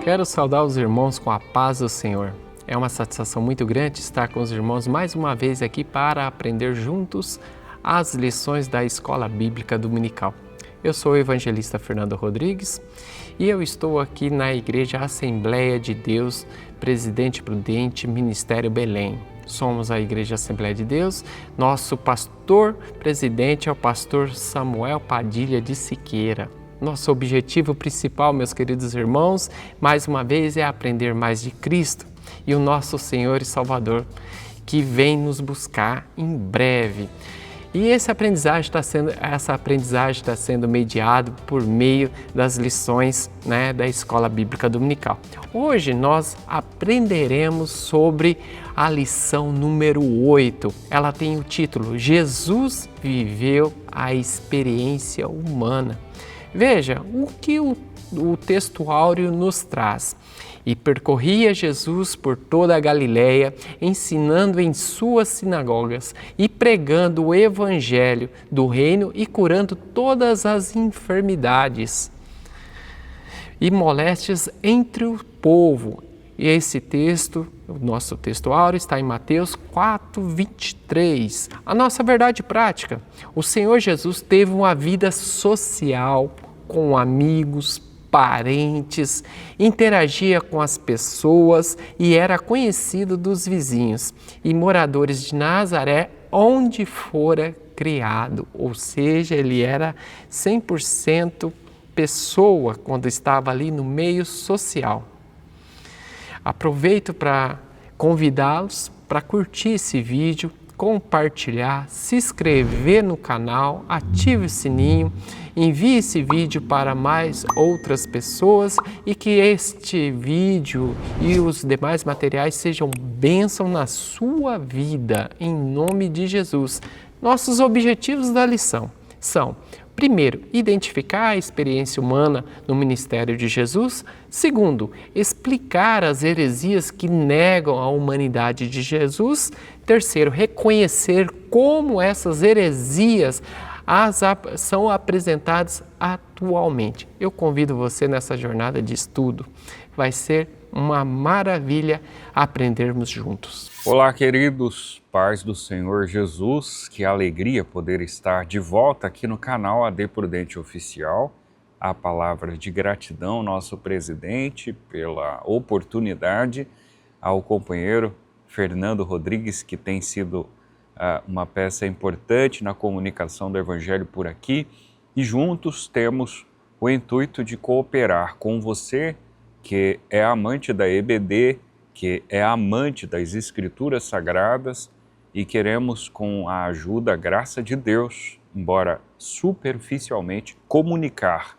Quero saudar os irmãos com a paz do Senhor. É uma satisfação muito grande estar com os irmãos mais uma vez aqui para aprender juntos as lições da Escola Bíblica Dominical. Eu sou o evangelista Fernando Rodrigues e eu estou aqui na Igreja Assembleia de Deus, Presidente Prudente, Ministério Belém. Somos a Igreja Assembleia de Deus. Nosso pastor presidente é o pastor Samuel Padilha de Siqueira. Nosso objetivo principal, meus queridos irmãos, mais uma vez é aprender mais de Cristo e o nosso Senhor e Salvador, que vem nos buscar em breve. E essa aprendizagem está sendo mediado por meio das lições, da Escola Bíblica Dominical. Hoje nós aprenderemos sobre a lição número 8. Ela tem o título Jesus viveu a experiência humana. Veja o que o texto áureo nos traz. E percorria Jesus por toda a Galileia, ensinando em suas sinagogas e pregando o evangelho do reino e curando todas as enfermidades e moléstias entre o povo. E esse texto, o nosso texto áureo, está em Mateus 4:23. A nossa verdade prática: o Senhor Jesus teve uma vida social com amigos, parentes, interagia com as pessoas e era conhecido dos vizinhos e moradores de Nazaré, onde fora criado. Ou seja, ele era 100% pessoa quando estava ali no meio social. Aproveito para convidá-los para curtir esse vídeo, compartilhar, se inscrever no canal, ative o sininho, envie esse vídeo para mais outras pessoas e que este vídeo e os demais materiais sejam bênção na sua vida, em nome de Jesus. Nossos objetivos da lição são: primeiro, identificar a experiência humana no ministério de Jesus. Segundo, explicar as heresias que negam a humanidade de Jesus. Terceiro, reconhecer como essas heresias são apresentadas atualmente. Eu convido você nessa jornada de estudo. Vai ser uma maravilha aprendermos juntos. Olá, queridos, paz do Senhor Jesus, que alegria poder estar de volta aqui no canal AD Prudente Oficial. A palavra de gratidão ao nosso presidente pela oportunidade, ao companheiro Fernando Rodrigues, que tem sido uma peça importante na comunicação do Evangelho por aqui, e juntos temos o intuito de cooperar com você, que é amante da EBD, que é amante das Escrituras Sagradas, e queremos, com a ajuda, a graça de Deus, embora superficialmente, comunicar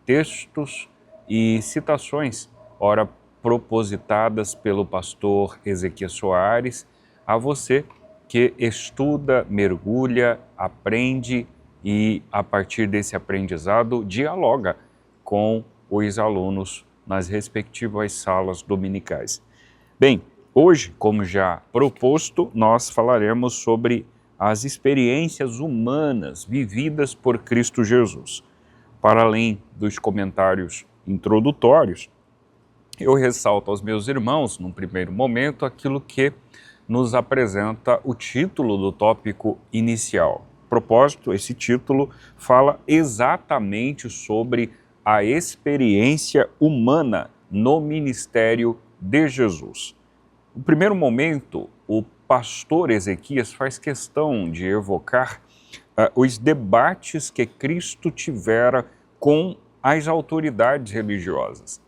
textos e citações, ora propositadas pelo pastor Ezequiel Soares, a você que estuda, mergulha, aprende e, a partir desse aprendizado, dialoga com os alunos nas respectivas salas dominicais. Bem, hoje, como já proposto, nós falaremos sobre as experiências humanas vividas por Cristo Jesus. Para além dos comentários introdutórios, eu ressalto aos meus irmãos, num primeiro momento, aquilo que nos apresenta o título do tópico inicial. A propósito, esse título fala exatamente sobre a experiência humana no ministério de Jesus. No primeiro momento, o pastor Ezequias faz questão de evocar os debates que Cristo tivera com as autoridades religiosas.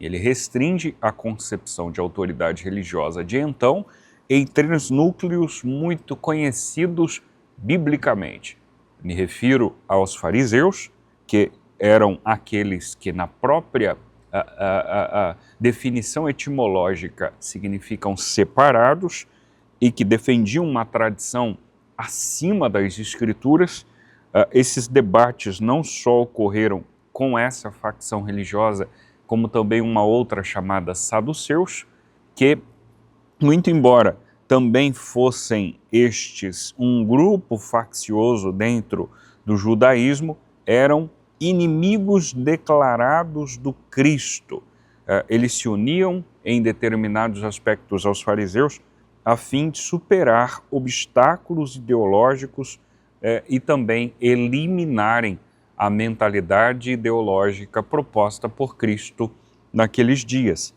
Ele restringe a concepção de autoridade religiosa de então em três núcleos muito conhecidos biblicamente. Me refiro aos fariseus, que eram aqueles que na própria definição etimológica significam separados e que defendiam uma tradição acima das Escrituras. Esses debates não só ocorreram com essa facção religiosa, como também uma outra chamada saduceus, que, muito embora também fossem estes um grupo faccioso dentro do judaísmo, eram inimigos declarados do Cristo. eles se uniam em determinados aspectos aos fariseus a fim de superar obstáculos ideológicos e também eliminarem a mentalidade ideológica proposta por Cristo naqueles dias.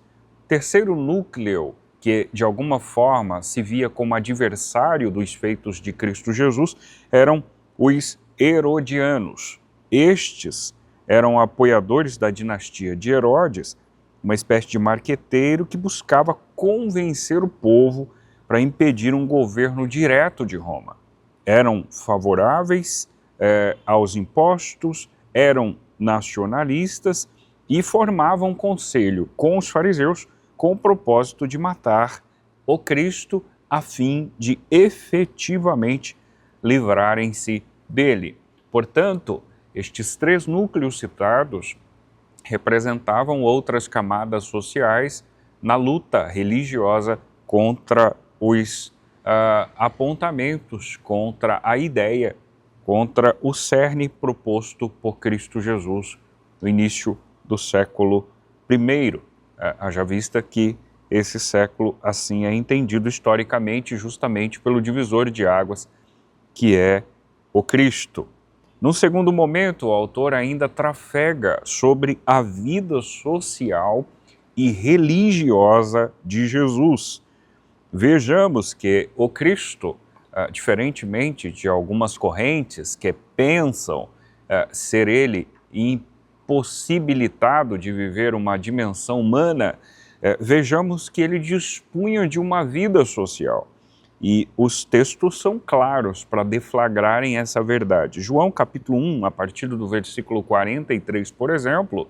Terceiro núcleo, que de alguma forma se via como adversário dos feitos de Cristo Jesus, eram os herodianos. Estes eram apoiadores da dinastia de Herodes, uma espécie de marqueteiro que buscava convencer o povo para impedir um governo direto de Roma. Eram favoráveis aos impostos, eram nacionalistas e formavam um conselho com os fariseus com o propósito de matar o Cristo a fim de efetivamente livrarem-se dele. Portanto, estes três núcleos citados representavam outras camadas sociais na luta religiosa contra os apontamentos, contra a ideia, contra o cerne proposto por Cristo Jesus no início do século I. Haja vista que esse século assim é entendido historicamente justamente pelo divisor de águas que é o Cristo. Num segundo momento, o autor ainda trafega sobre a vida social e religiosa de Jesus. Vejamos que o Cristo, diferentemente de algumas correntes que pensam ser ele impossibilitado de viver uma dimensão humana, vejamos que ele dispunha de uma vida social. E os textos são claros para deflagrarem essa verdade. João capítulo 1, a partir do versículo 43, por exemplo,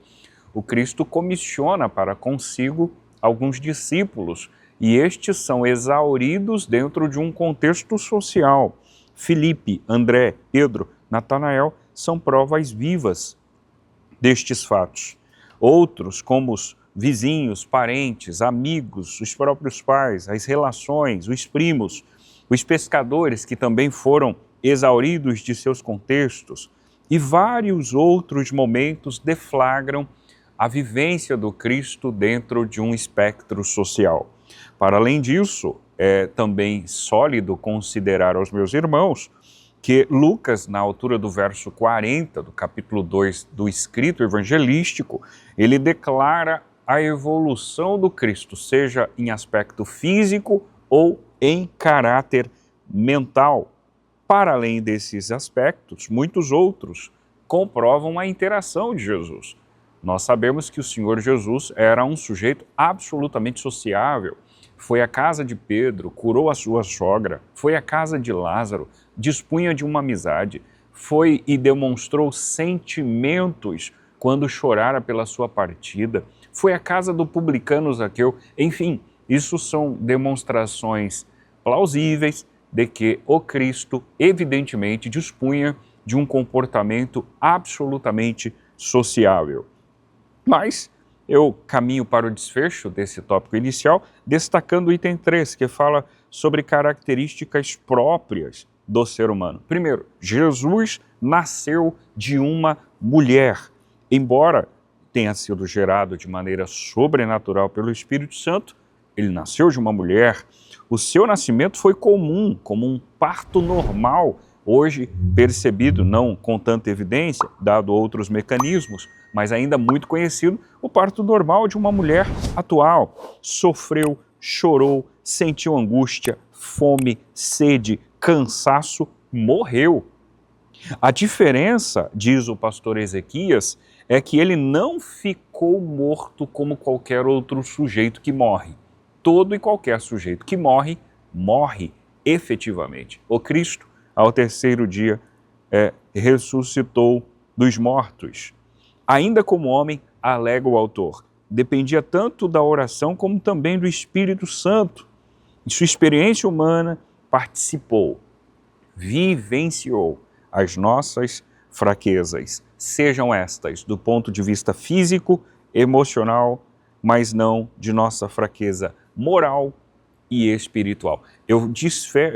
o Cristo comissiona para consigo alguns discípulos e estes são exauridos dentro de um contexto social. Filipe, André, Pedro, Natanael são provas vivas destes fatos. Outros, como os vizinhos, parentes, amigos, os próprios pais, as relações, os primos, os pescadores que também foram exauridos de seus contextos e vários outros momentos deflagram a vivência do Cristo dentro de um espectro social. Para além disso, é também sólido considerar aos meus irmãos que Lucas, na altura do verso 40, do capítulo 2 do escrito evangelístico, ele declara a evolução do Cristo, seja em aspecto físico ou em caráter mental. Para além desses aspectos, muitos outros comprovam a interação de Jesus. Nós sabemos que o Senhor Jesus era um sujeito absolutamente sociável. Foi à casa de Pedro, curou a sua sogra, foi à casa de Lázaro, dispunha de uma amizade, foi e demonstrou sentimentos quando chorara pela sua partida, foi à casa do publicano Zaqueu. Enfim, isso são demonstrações plausíveis de que o Cristo evidentemente dispunha de um comportamento absolutamente sociável. Mas eu caminho para o desfecho desse tópico inicial, destacando o item 3, que fala sobre características próprias do ser humano. Primeiro, Jesus nasceu de uma mulher. Embora tenha sido gerado de maneira sobrenatural pelo Espírito Santo, ele nasceu de uma mulher. O seu nascimento foi comum, como um parto normal, hoje percebido, não com tanta evidência, dado outros mecanismos, mas ainda muito conhecido, o parto normal de uma mulher atual. Sofreu, chorou, sentiu angústia, fome, sede, cansaço, morreu. A diferença, diz o pastor Ezequias, é que ele não ficou morto como qualquer outro sujeito que morre. Todo e qualquer sujeito que morre, morre efetivamente. O Cristo, ao terceiro dia, ressuscitou dos mortos. Ainda como homem, alega o autor, dependia tanto da oração como também do Espírito Santo. Em sua experiência humana, participou, vivenciou as nossas fraquezas, sejam estas do ponto de vista físico, emocional, mas não de nossa fraqueza moral e espiritual. Eu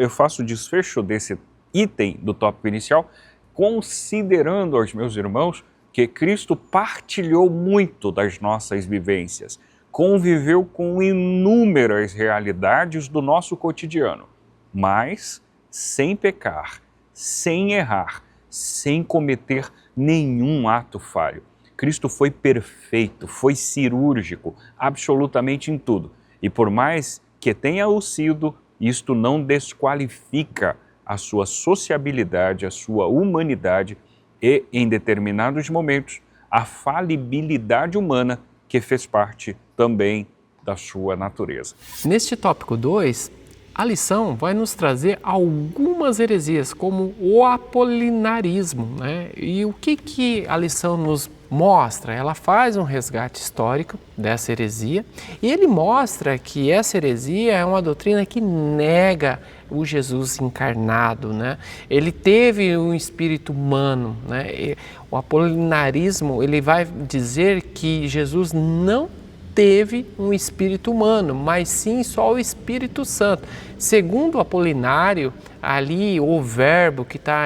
faço o desfecho desse item do tópico inicial, considerando aos meus irmãos que Cristo partilhou muito das nossas vivências. conviveu com inúmeras realidades do nosso cotidiano, mas sem pecar, sem errar, sem cometer nenhum ato falho. Cristo foi perfeito, foi cirúrgico, absolutamente em tudo. E por mais que tenha o sido, isto não desqualifica a sua sociabilidade, a sua humanidade e, em determinados momentos, a falibilidade humana que fez parte também da sua natureza. Neste tópico 2, a lição vai nos trazer algumas heresias, como o apolinarismo, né? E o que a lição nos mostra? Ela faz um resgate histórico dessa heresia e ele mostra que essa heresia é uma doutrina que nega o Jesus encarnado, né? Ele teve um espírito humano, né? E o apolinarismo, ele vai dizer que Jesus não teve um espírito humano, mas sim só o Espírito Santo. Segundo o Apolinário, ali o verbo que está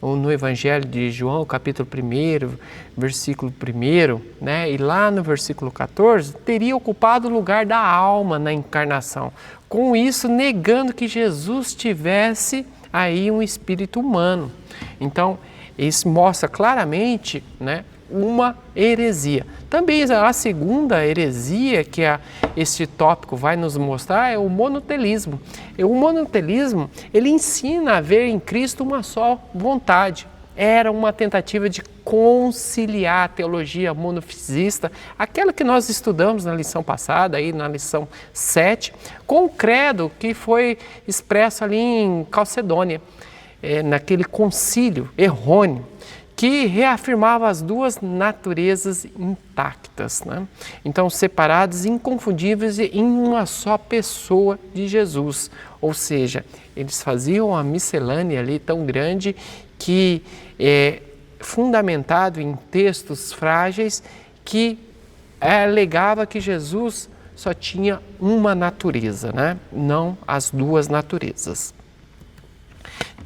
no Evangelho de João, capítulo 1, versículo 1, né? E lá no versículo 14, teria ocupado o lugar da alma na encarnação. Com isso, negando que Jesus tivesse aí um espírito humano. Então, isso mostra claramente, né, uma heresia. Também a segunda heresia que este tópico vai nos mostrar é o monotelismo. E o monotelismo, ele ensina a ver em Cristo uma só vontade. Era uma tentativa de conciliar a teologia monofisista, aquela que nós estudamos na lição passada, aí na lição 7, com o credo que foi expresso ali em Calcedônia, naquele concílio errôneo, que reafirmava as duas naturezas intactas, né? Então, separadas, inconfundíveis em uma só pessoa de Jesus. Ou seja, eles faziam uma miscelânea ali tão grande que é fundamentado em textos frágeis que alegava que Jesus só tinha uma natureza, né? Não as duas naturezas.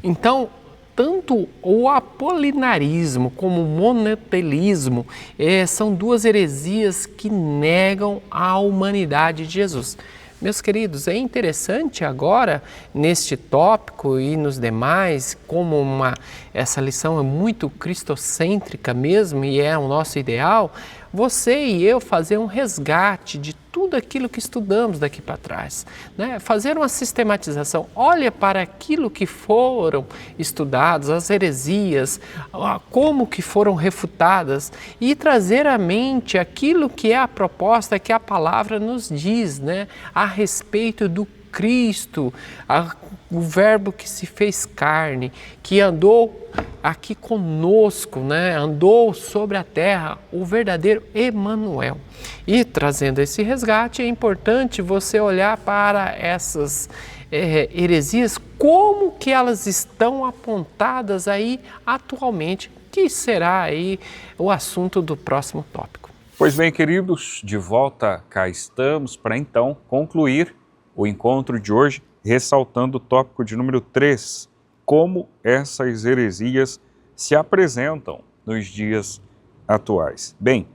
Então, tanto o apolinarismo como o monotelismo são duas heresias que negam a humanidade de Jesus. Meus queridos, é interessante agora, neste tópico e nos demais, como essa lição é muito cristocêntrica mesmo e é o nosso ideal, você e eu fazer um resgate de tudo aquilo que estudamos daqui para trás, né? Fazer uma sistematização, olha para aquilo que foram estudados, as heresias, como que foram refutadas e trazer à mente aquilo que é a proposta que a palavra nos diz, né? A respeito do Cristo, o verbo que se fez carne, que andou aqui conosco, né? Andou sobre a terra, o verdadeiro Emanuel. E trazendo esse resgate, é importante você olhar para essas heresias, como que elas estão apontadas aí atualmente, que será aí o assunto do próximo tópico. Pois bem, queridos, de volta cá estamos para então concluir o encontro de hoje, ressaltando o tópico de número 3, como essas heresias se apresentam nos dias atuais. Bem,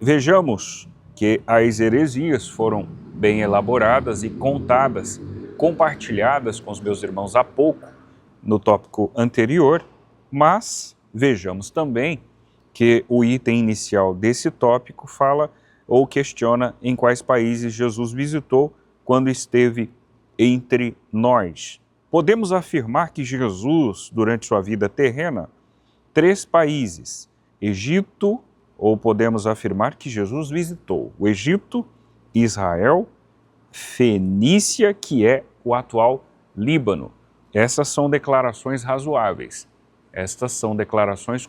vejamos que as heresias foram bem elaboradas e contadas, compartilhadas com os meus irmãos há pouco no tópico anterior, mas vejamos também que o item inicial desse tópico fala ou questiona em quais países Jesus visitou quando esteve entre nós. Podemos afirmar que Jesus, durante sua vida terrena, 3 países, Egito, ou podemos afirmar que Jesus visitou o Egito, Israel, Fenícia, que é o atual Líbano. Essas são declarações razoáveis, estas são declarações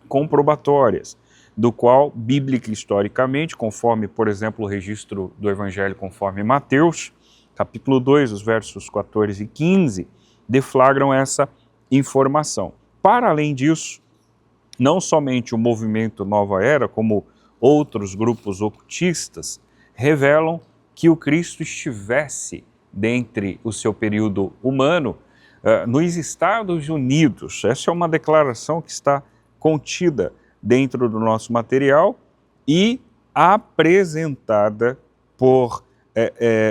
comprobatórias, do qual, bíblica e historicamente, conforme, por exemplo, o registro do Evangelho conforme Mateus, capítulo 2, os versos 14 e 15, deflagram essa informação. Para além disso, não somente o movimento Nova Era, como outros grupos ocultistas, revelam que o Cristo estivesse dentre o seu período humano nos Estados Unidos. Essa é uma declaração que está contida dentro do nosso material e apresentada por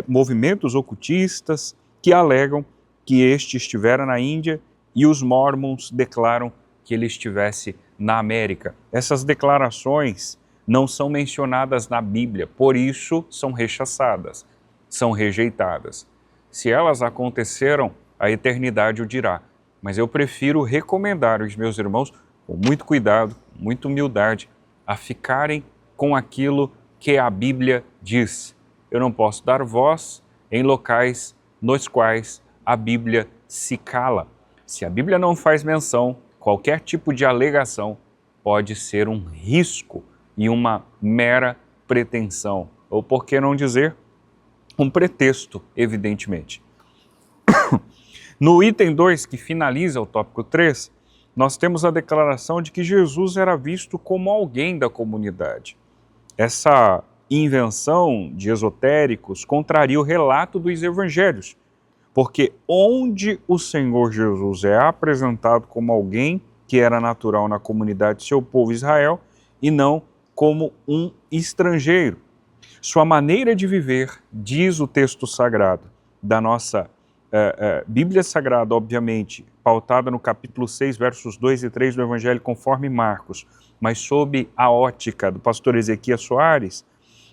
movimentos ocultistas que alegam que este estivera na Índia e os Mormons declaram que ele estivesse na América. Essas declarações não são mencionadas na Bíblia, por isso são rechaçadas, são rejeitadas. Se elas aconteceram, a eternidade o dirá. Mas eu prefiro recomendar aos meus irmãos, com muito cuidado, muita humildade, a ficarem com aquilo que a Bíblia diz. Eu não posso dar voz em locais nos quais a Bíblia se cala. Se a Bíblia não faz menção, qualquer tipo de alegação pode ser um risco e uma mera pretensão, ou por que não dizer, um pretexto, evidentemente. No item 2, que finaliza o tópico 3, nós temos a declaração de que Jesus era visto como alguém da comunidade. Essa invenção de esotéricos contraria o relato dos evangelhos, porque onde o Senhor Jesus é apresentado como alguém que era natural na comunidade de seu povo Israel e não como um estrangeiro. Sua maneira de viver, diz o texto sagrado da nossa Bíblia Sagrada, obviamente, pautada no capítulo 6, versos 2 e 3 do Evangelho conforme Marcos, mas sob a ótica do pastor Ezequias Soares,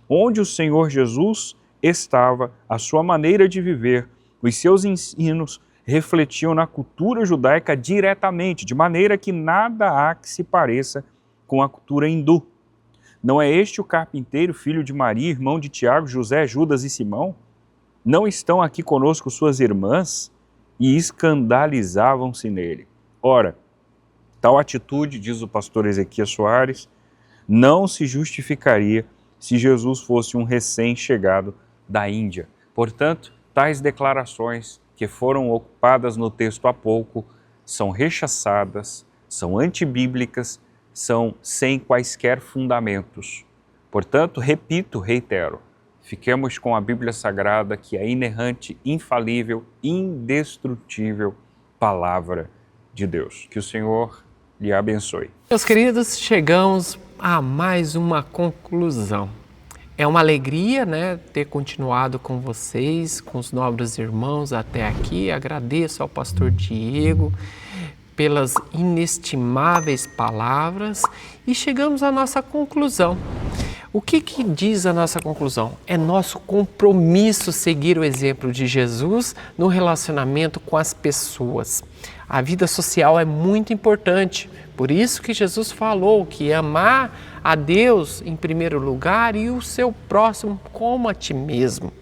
onde o Senhor Jesus estava, a sua maneira de viver, os seus ensinos refletiam na cultura judaica diretamente, de maneira que nada há que se pareça com a cultura hindu. Não é este o carpinteiro, filho de Maria, irmão de Tiago, José, Judas e Simão? Não estão aqui conosco suas irmãs? E escandalizavam-se nele. Ora, tal atitude, diz o pastor Ezequias Soares, não se justificaria se Jesus fosse um recém-chegado da Índia. Portanto, tais declarações que foram ocupadas no texto há pouco são rechaçadas, são antibíblicas, são sem quaisquer fundamentos. Portanto, repito, reitero, fiquemos com a Bíblia Sagrada, que é inerrante, infalível, indestrutível palavra de Deus. Que o Senhor lhe abençoe. Meus queridos, chegamos a mais uma conclusão. É uma alegria, ter continuado com vocês, com os nobres irmãos até aqui. Agradeço ao pastor Diego pelas inestimáveis palavras e chegamos à nossa conclusão. O que diz a nossa conclusão? É nosso compromisso seguir o exemplo de Jesus no relacionamento com as pessoas. A vida social é muito importante, por isso que Jesus falou que amar a Deus em primeiro lugar e o seu próximo como a ti mesmo.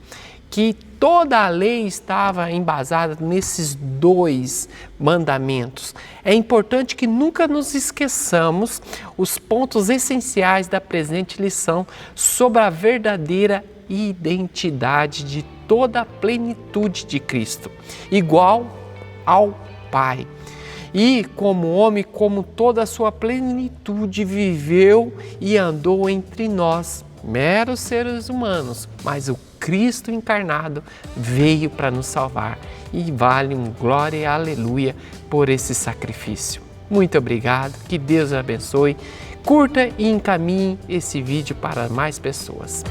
Que toda a lei estava embasada nesses dois mandamentos. É importante que nunca nos esqueçamos os pontos essenciais da presente lição sobre a verdadeira identidade de toda a plenitude de Cristo, igual ao Pai. E como homem, como toda a sua plenitude, viveu e andou entre nós, meros seres humanos, mas o Cristo encarnado veio para nos salvar e vale um glória e aleluia por esse sacrifício. Muito obrigado, que Deus abençoe, curta e encaminhe esse vídeo para mais pessoas.